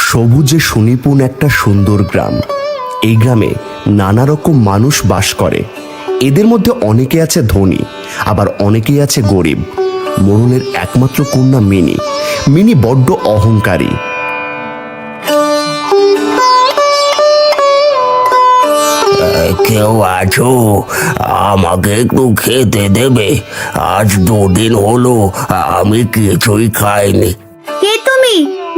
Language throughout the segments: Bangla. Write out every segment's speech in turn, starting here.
সবুজে সুনিপুণ একটা সুন্দর গ্রাম। এই গ্রামে নানা রকম মানুষ বাস করে। এদের মধ্যে অনেকে আছে ধনী, আবার অনেকেই আছে গরিব। মোড়লের একমাত্র কন্যা মিনি। মিনি বড্ড অহংকারী। কেউ আছো? আমাকে একটু খেতে দেবে? আজ 2 দিন হলো আমি কিছুই খাইনি। কে তুমি?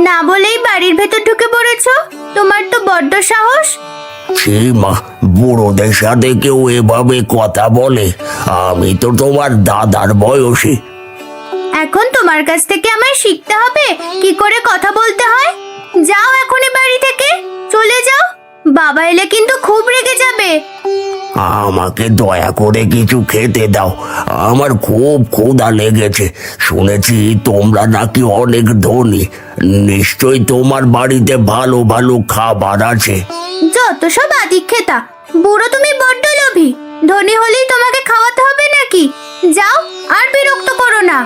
না বলেই বাড়ির ভেতর ঢুকে পড়েছো? তোমার তো বড্ড সাহস। ছি মা, বুড়োদের সাথে কেউ এভাবে কথা বলে? আমি তো তোমার দাদার বয়সী। এখন তোমার কাছ থেকে আমায় শিখতে হবে কি করে কথা বলতে হয়। যাও এখনই বাড়ি থেকে চলে যাও, বাবা এলে কিন্তু খুব রেগে যাবে। আমাকে দয়া করে কিছু খেতে দাও, আমার খুব ক্ষুধা লেগেছে। শুনেছি তোমরা নাকি অনেক ধনী, নিশ্চয়ই তোমার বাড়িতে ভালো ভালো খাবার আছে। যত সব আদিক্ষেতা, বুড়ো তুমি বড্ড লোভী। ধনী হলেই তোমাকে খাওয়াতে হবে নাকি? যাও, আর বিরক্ত করো না।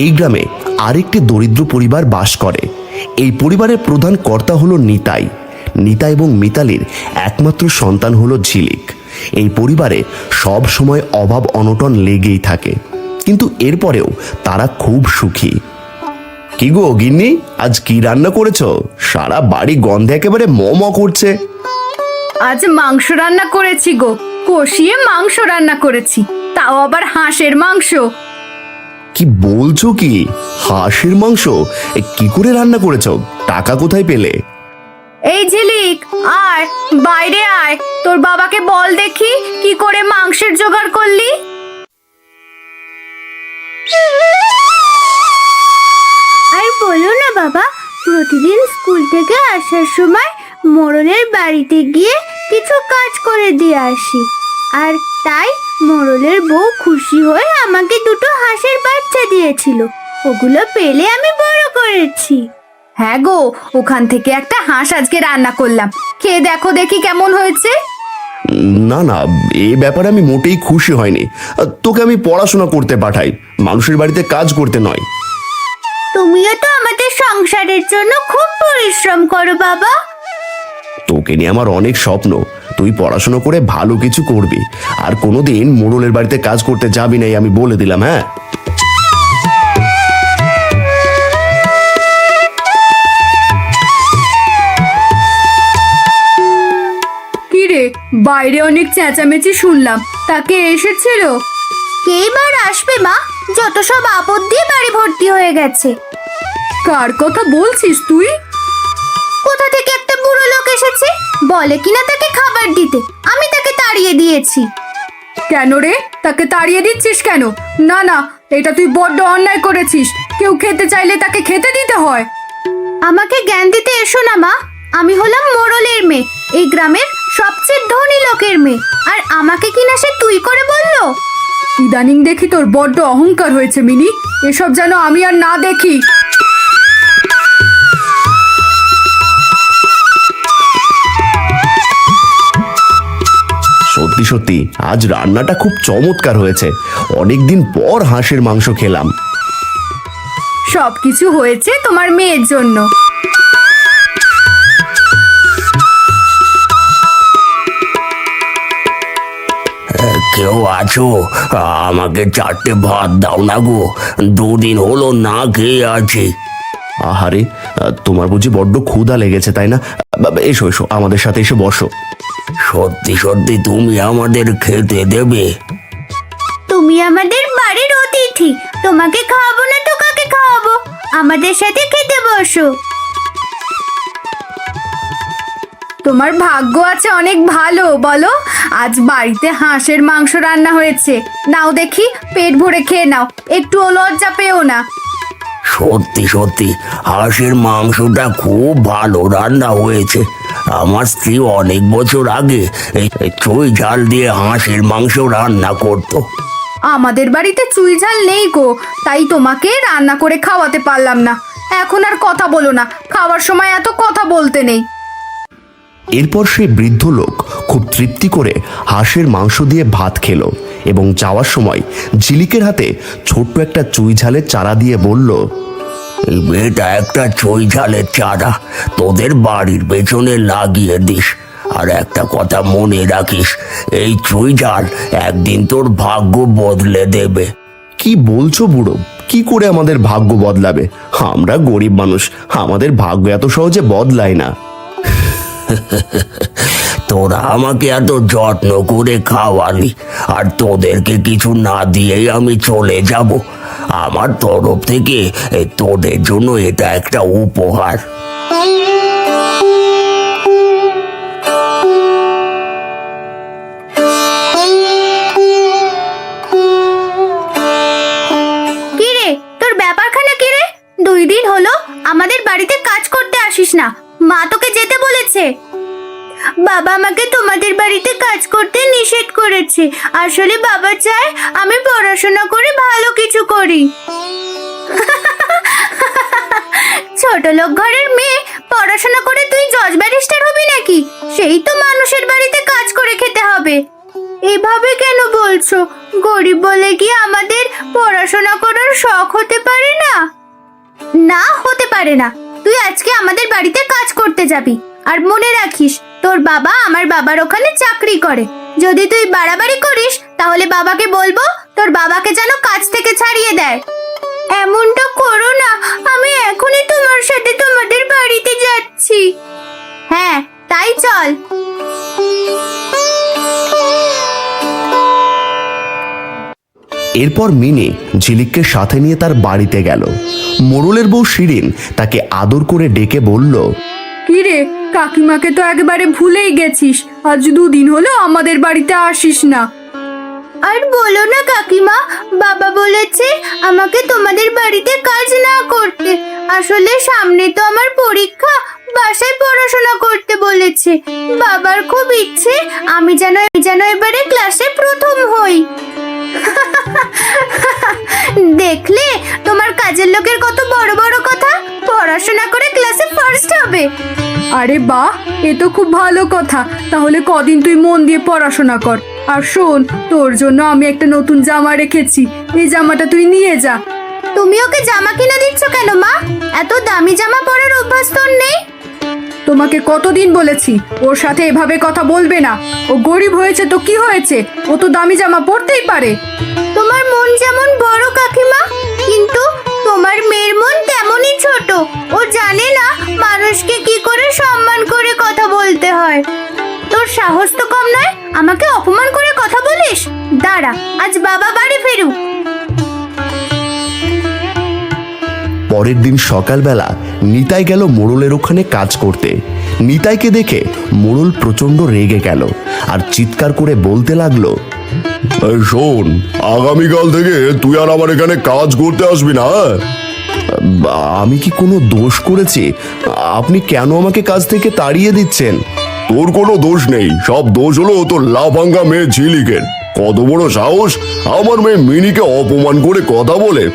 এই গ্রামে আরেকটি দরিদ্র পরিবার বাস করে। এই পরিবারের প্রধান কর্তা হলো নিতাই। নিতাই এবং মিতালির একমাত্র সন্তান হলো ঝিলিক। এই পরিবারে সব সময় অভাব অনটন লেগেই থাকে, কিন্তু এরপরেও তারা খুব সুখী। কি গো গিন্নি, আজ কি রান্না করেছো? সারা বাড়ি গন্ধে একেবারে ম ম করছে। আজ মাংস রান্না করেছি গো, কষিয়ে মাংস রান্না করেছি, তাও আবার হাঁসের মাংস। কি বলছো কি? হাঁসের মাংস? কি করে রান্না করেছো? টাকা কোথায় পেলে? এই ঝিলিক, আয় বাইরে আয়, তোর বাবাকে বল দেখি কি করে মাংসের জোগাড় করলি। আর বলো না বাবা, প্রতিদিন স্কুল থেকে আসার সময় মোড়লের বাড়িতে গিয়ে কিছু কাজ করে দিয়ে আসি, আর তাই মোড়লের বউ খুশি হয়ে আমাকে 2টো হাঁসের বাচ্চা দিয়েছিল। ওগুলো পেলে আমি বড় করেছি। হ্যাঁ গো, ওখান থেকে একটা হাঁস আজকে রান্না করলাম, খেয়ে দেখো দেখি কেমন হয়েছে। না না, এই ব্যাপারে আমি মোটেই খুশি হয়নি। তোকে আমি পড়াশোনা করতে পাঠাই, মানুষের বাড়িতে কাজ করতে নয়। তুমিও তো আমাদের সংসারের জন্য খুব পরিশ্রম করো বাবা। তোকে নিয়ে আমার অনেক স্বপ্ন। তুই পড়াশোনা করে ভালো কিছু করবি, আর কোনোদিন মোড়লের বাড়িতে কাজ করতে যাবি না, আমি বলে দিলাম। হ্যাঁ, কি রে, বাইরে অনেক চেঁচামেচি শুনলাম, তাকে এসেছিল? কে এবার আসবে মা? যত সব আপদ দিয়ে বাড়ি ভর্তি হয়ে গেছে। কার কথা বলছিস তুই? কোথা থেকে একটা বুড়ো লোক এসেছে, বলে কিনা তাকে খাবার দিতে। আমি তাকে তাড়িয়ে দিয়েছি। কেন রে, তাকে তাড়িয়ে দিচ্ছিস কেন? না না, এটা তুই বড্ড অন্যায় করেছিস। কেউ খেতে চাইলে তাকে খেতে দিতে হয়। আমাকে জ্ঞান দিতে এসো না মা। আমি হলাম মোড়লের মেয়ে, এই গ্রামের সবচেয়ে ধনী লোকের মেয়ে, আর আমাকে কিনা সে তুই করে বললো। ইদানিং দেখি তোর বড্ড অহংকার হয়েছে মিনি, এসব যেন আমি আর না দেখি। সত্যি সত্যি আজ রান্নাটা খুব চমৎকার হয়েছে। অনেকদিন পর হাঁসের মাংস খেলাম। সবকিছু হয়েছে তোমার মেয়ের জন্য। কেউ আছো? আমাকে 4টে ভাত দাও না গো, 2 দিন হলো না খেয়ে আছি। আহারে, তোমার বুঝি বড্ড ক্ষুধা লেগেছে তাই না? এসো এসো, আমাদের সাথে এসে বসো। সত্যি সত্যি তুমি আমাদের খেতে দেবে? তুমি আমাদের বাড়ির অতিথি, তোমাকে খাওয়াবো না তো কাকে খাওয়াবো? আমাদের সাথে খেতে বসো। তোমার ভাগ্য আছে অনেক ভালো, বলো আজ বাড়িতে হাঁসের মাংস রান্না হয়েছে। নাও দেখি, পেট ভরে খেয়ে নাও, একটুও লজ্জা পেও না। সত্যি সত্যি হাঁসের মাংসটা খুব ভালো রান্না হয়েছে। আমার স্ত্রী অনেক বছর আগে এই চুই ঝাল দিয়ে হাঁসের মাংস রান্না করতো। আমাদের বাড়িতে চুই ঝাল নেই গো, তাই তোমাকে রান্না করে খাওয়াতে পারলাম না। এখন আর কথা বলো না, খাওয়ার সময় এত কথা বলতে নেই। এরপর সেই বৃদ্ধ লোক খুব তৃপ্তি করে হাঁসের মাংস দিয়ে ভাত খেলো এবং যাওয়ার সময় ঝিলিকের হাতে ছোট্ট একটা চুই ঝালের চারা দিয়ে বলল, এটা একটা চই ঝালের চারা তোদের বাড়ির পেছনে লাগিয়ে দিস। আর একটা কথা মনে রাখিস, এই চুই ঝাল একদিন তোর ভাগ্য বদলে দেবে। কি বলছো বুড়ো? কি করে আমাদের ভাগ্য বদলাবে? আমরা গরিব মানুষ, আমাদের ভাগ্য এত সহজে বদলায় না। তোরা আমাকে এত যত্ন করে খাওয়ালি, আর তোদেরকে কিছু না দিয়েই আমি চলে যাব। আমার তরফ থেকে তোদের জন্য এটা একটা উপহার। কিরে, তোর ব্যাপারখানা কিরে? 2 দিন হলো আমাদের বাড়িতে কাজ করতে আসিস না। মা তোকে যেতে বলেছে। বাবা আমাকে তোমাদের বাড়িতে কাজ করতে নিষেধ করেছে। আসলে বাবা চায় আমি পড়াশোনা করে ভালো কিছু করি। ছোট লোক ঘরের মেয়ে, পড়াশোনা করে তুই জজ ব্যারিস্টার হবি নাকি? সেই তো মানুষের বাড়িতে কাজ করে খেতে হবে। এভাবে কেন বলছো? গরিব বলে কি আমাদের পড়াশোনা করার শখ হতে পারে না? না, হতে পারে না। তুই আজকে আমাদের বাড়িতে কাজ করতে যাবি। আর মনে রাখিস, তোর বাবা আমার বাবার ওখানে চাকরি করে। যদি তুই বাড়াবাড়ি করিস তাহলে বাবাকে বলবো তোর বাবাকে যেন কাজ থেকে ছাড়িয়ে দেয়। এমনটা করো না, আমি এখনই তোমার সাথে তোমাদের বাড়িতে যাচ্ছি। হ্যাঁ, তাই চল। এরপর মিনি ঝিলিককে সাথে নিয়ে তার বাড়িতে গেল। মোড়লের বউ শিরিন তাকে আদর করে ডেকে বলল, কিরে, কাকিমাকে তো একেবারে ভুলেই গেছিস। আজ 2 দিন হলো আমাদের বাড়িতে আসিস না। আর বলো না কাকিমা, বাবা বলেছে আমাকে তোমাদের বাড়িতে কাজ না করতে। আসলে সামনে তো আমার পরীক্ষা, বাসায় পড়াশোনা করতে বলেছে। বাবার খুব ইচ্ছে আমি যেন এবারে ক্লাসে প্রথম হই। দেখলে, তোমার কাজের লোকের কত বড় বড় কথা। পড়াশোনা করে ক্লাসে ফার্স্ট হবে। আরে বাহ, এ তো খুব ভালো কথা। তাহলে কদিন তুই মন দিয়ে পড়াশোনা কর। আর শোন, তোর জন্য আমি একটা নতুন জামা রেখেছি, এই জামাটা তুই নিয়ে যা। তুমি ওকে জামা কিনে দিচ্ছ কেন মা? এত দামি জামা পরার অভ্যাস তোর নেই? তোমাকে কতদিন বলেছি ওর সাথে এভাবে কথা বলবে না। ও গরিব হয়েছে তো কি হয়েছে, ও তো দামি জামা পরতেই পারে। তোমার মন যেমন বড় কাকিমা, কিন্তু তোমার মেয়ের মন তেমনই ছোট। ও জানে না মানুষকে কি করে সম্মান করে কথা বলতে হয়। তোর সাহস তো কম নয়, আমাকে অপমান করে কথা বলিস। দাঁড়া, আজ বাবা বাড়ি ফিরুক। পরের দিন সকালবেলা নিতাই গেল মোড়লের ওখানে কাজ করতে। নিতাইকে দেখে মোড়ল প্রচন্ড রেগে গেল আর চিৎকার করে বলতে লাগলো, এই শোন, আগামীকাল থেকে তুই আর আমার এখানে কাজ করতে আসবি না। আমি কি কোনো দোষ করেছি? আপনি কেন আমাকে কাজ থেকে তাড়িয়ে দিচ্ছেন? তোর কোনো দোষ নেই, সব দোষ হলো তোর লাফাঙ্গা মেয়ে ঝিলিকের। কত বড় সাহস আমার মেয়ে মিনিকে অপমান করে কথা বলে।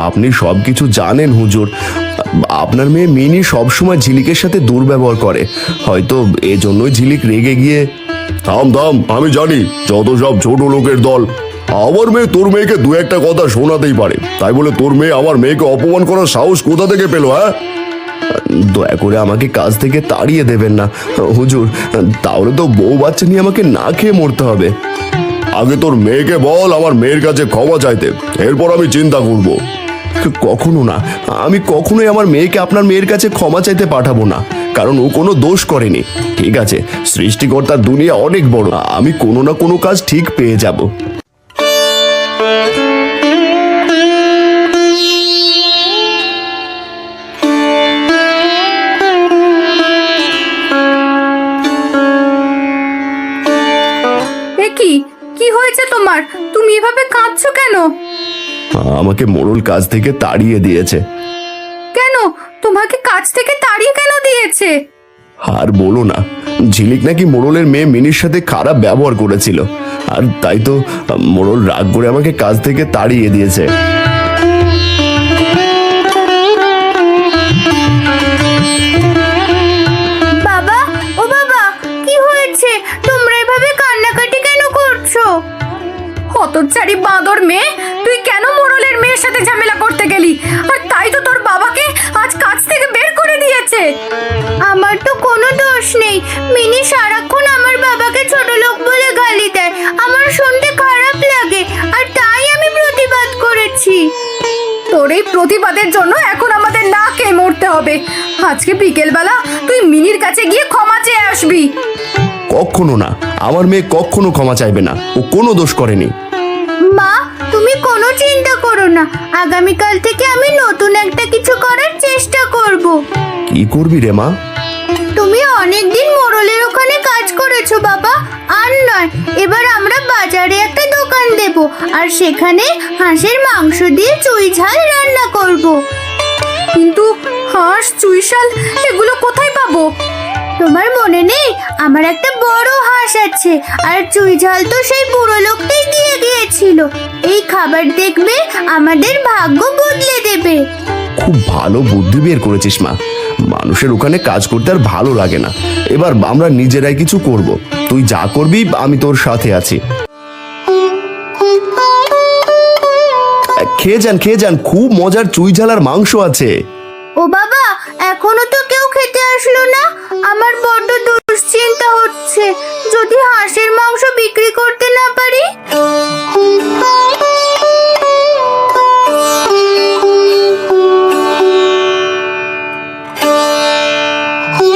আপনি সবকিছু জানেন হুজুর। আপনার মেয়ে মিনি সবসময় ঝিলিকের সাথে দুর্ব্যবহার করে, হয়তো এজন্যই ঝিলিক রেগে গিয়ে। থাম থাম, আমি জানি যত সব ছোট লোকের দল। আমার মেয়ে তোর মেয়েকে 2-1 কথা শোনাতেই পারে, তাই বলে তোর মেয়ে আমার মেয়েকে অপমান করার সাহস কোথা থেকে পেলো? হ্যাঁ, দয়া করে আমাকে কাজ থেকে তাড়িয়ে দেবেন না হুজুর, তাহলে তো বউ বাচ্চা নিয়ে আমাকে না খেয়ে মরতে হবে। আগে তোর মেয়েকে বল আমার মেয়ের কাছে ক্ষমা চাইতে, এরপর আমি চিন্তা করব। কখনো না, আমি কখনোই আমার মেয়েকে আপনার মেয়ের কাছে ক্ষমা চাইতে পাঠাবো না, কারণ ও কোনো দোষ করেনি। ঠিক আছে, সৃষ্টিকর্তার দুনিয়া অনেক বড়, আমি কোনো না কোনো কাজ ঠিক পেয়ে যাব। কি হয়েছে তোমার? তুমি এভাবে কাঁদছো কেন? আমাকে মোড়ল কাজ থেকে তাড়িয়ে দিয়েছে। কেন? তোমাকে কাজ থেকে তাড়িয়ে কেন দিয়েছে? আর বলো না, ঝিলিক নাকি মোড়লের মেয়ে মিনির সাথে খারাপ ব্যবহার করেছিল, আর তাই তো মোড়ল রাগ করে আমাকে কাজ থেকে তাড়িয়ে দিয়েছে। বাবা, ও বাবা, কি হয়েছে? তোমরা এভাবে কান্নাকাটি কেন করছো? হতচ্ছাড়ি বাঁদর মেয়ে, তুই কেন মোড়লের মেয়ের সাথে ঝামেলা করতে গেলি? আর তাই তো তোর বাবাকে আজ কাজ থেকে বের করে দিয়েছে। আমার তো কোনো দোষ নেই। মিনি সারাক্ষণ আমার বাবাকে ছোট লোক বলে গালি দেয়, আমার শুনতে খারাপ লাগে, আর তাই আমি প্রতিবাদ করেছি। তোর এই প্রতিবাদের জন্য এখন আমাদের না খেয়ে মরতে হবে। আজকে বিকেলবেলা তুই মিনির কাছে গিয়ে ক্ষমা চেয়ে আসবি। কখনো না, আমার মেয়ে কখনো ক্ষমা চাইবে না, ও কোনো দোষ করেনি। মা, তুমি কোনো চিন্তা করো না, আগামীকাল থেকে আমি নতুন একটা কিছু করার চেষ্টা করব। কি করবি রে মা? তুমি অনেকদিন মোড়লের ওখানে কাজ করেছো বাবা, আর নয়, এবার আমরা বাজারে একটা দোকান দেব, আর সেখানে হাঁসের মাংস দিয়ে চুই ঝাল রান্না করব। কিন্তু হাঁস, চুইশাল এগুলো কোথায় পাবো? তোমার মনে নেই, আমার একটা বড় হাঁস আছে, আর চুই ঝাল তো সেই বুড়ো লোকটাই দিয়ে গিয়েছিল। এই খাবার দেখবে আমাদের ভাগ্য বদলে দেবে। খুব ভালো বুদ্ধি বের করেছিস মা। মানুষের ওখানে কাজ করতে আর ভালো লাগে না। এবার আমরা নিজেরাই কিছু করব। তুই যা করবি আমি তোর সাথে আছি। খেয়ে যান, খুব মজার চুই ঝাল আর মাংস আছে। ও বাবা, এখনো তো কেউ খেতে আসলো না। আমার বড্ড দুশ্চিন্তা হচ্ছে, যদি হাঁসের মাংস বিক্রি করতে না পারি।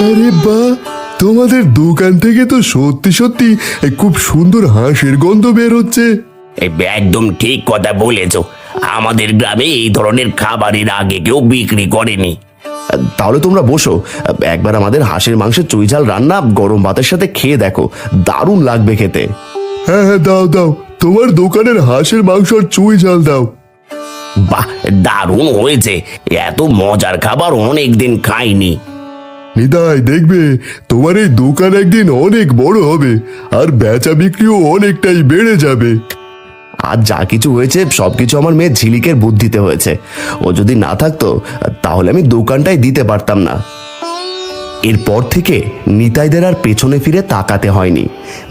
আরে বাহ, তোমাদের দোকান থেকে তো সত্যি সত্যি খুব সুন্দর হাঁসের গন্ধ বের হচ্ছে। একদম ঠিক কথা বলেছো। আমাদের গ্রামে এই ধরনের খাবারের আগে কেউ বিক্রি করেনি। তাহলে তোমরা বসো, একবার আমাদের হাঁসের মাংসের চুই ঝাল রান্না গরম ভাতের সাথে খেয়ে দেখো, দারুণ লাগবে খেতে। হ্যাঁ হ্যাঁ, দাও দাও, তোমার দোকানের হাঁসের মাংস আর চুই ঝাল দাও। বাহ, দারুণ হয়েছে। এত মজার খাবার অনেকদিন খাইনি। নিতাই, দেখবে তোমার এই দোকান একদিন অনেক বড় হবে, আর বেচা বিক্রিও অনেকটাই বেড়ে যাবে। আর যা কিছু হয়েছে সবকিছু আমার মেয়ে ঝিলিকের বুদ্ধিতে হয়েছে। ও যদি না থাকতো তাহলে আমি দোকানটাই দিতে পারতাম না। এরপর থেকে নিতাইদের আর পেছনে ফিরে তাকাতে হয়নি।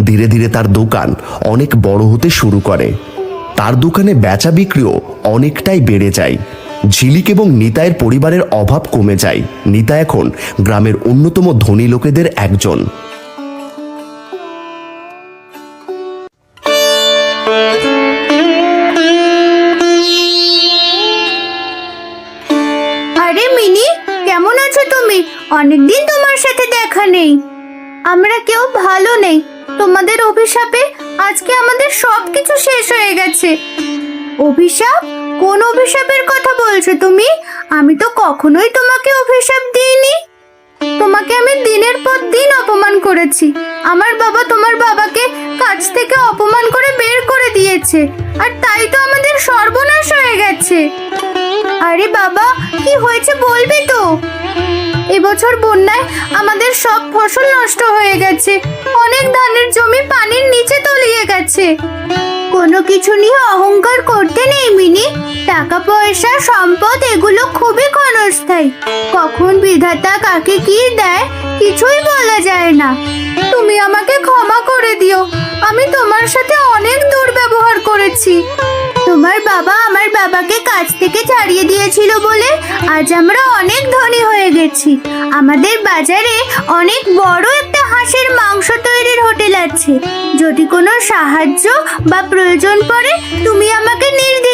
ধীরে ধীরে তার দোকান অনেক বড় হতে শুরু করে। তার দোকানে বেচা বিক্রিও অনেকটাই বেড়ে যায়। ঝিলিক এবং নিতাইয়ের পরিবারের অভাব কমে যায়। নিতা এখন গ্রামের অন্যতম ধনী লোকেদের একজন। আরে মিনি, কেমন আছো তুমি? অনেকদিন তোমার সাথে দেখা নেই। আমরা কেউ ভালো নেই, তোমাদের অভিশাপে আজকে আমাদের সবকিছু শেষ হয়ে গেছে। অভিশাপ? কোন অভিশাপের কথা বলছো তুমি? আমি তো কখনোই তোমাকে অভিশাপ দিইনি। তোমাকে আমি দিনের পর দিন অপমান করেছি। আমার বাবা তোমার বাবাকে কাজ থেকে অপমান করে বের করে দিয়েছে, আর তাই তো আমাদের সর্বনাশ হয়ে গেছে। আরে বাবা, কি হয়েছে বলবি তো? এবছর বন্যায় আমাদের সব ফসল নষ্ট হয়ে গেছে, অনেক ধানের জমি পানির নিচে তলিয়ে গেছে। কোনো কিছু নিয়ে অহংকার করতে নেই মিনি। টাকা পয়সা, সম্পদ এগুলো খুবই ক্ষণস্থায়ী। কখন বিধাতা কাকে কি দেয় কিছুই বলা যায় না। তুমি আমাকে ক্ষমা করে দিও, আমি তোমার সাথে অনেক দুর্ব্যবহার করেছি। তোমার বাবা আমার বাবাকে কাজ থেকে ছাড়িয়ে দিয়েছিল বলে আজ আমরা অনেক ধনী হয়ে গেছি। আমাদের বাজারে অনেক বড় একটা হাঁসের মাংস তৈরির হোটেল আছে। যদি কোনো সাহায্য বা প্রয়োজন পড়ে তুমি আমাকে নির্দ্বিধায়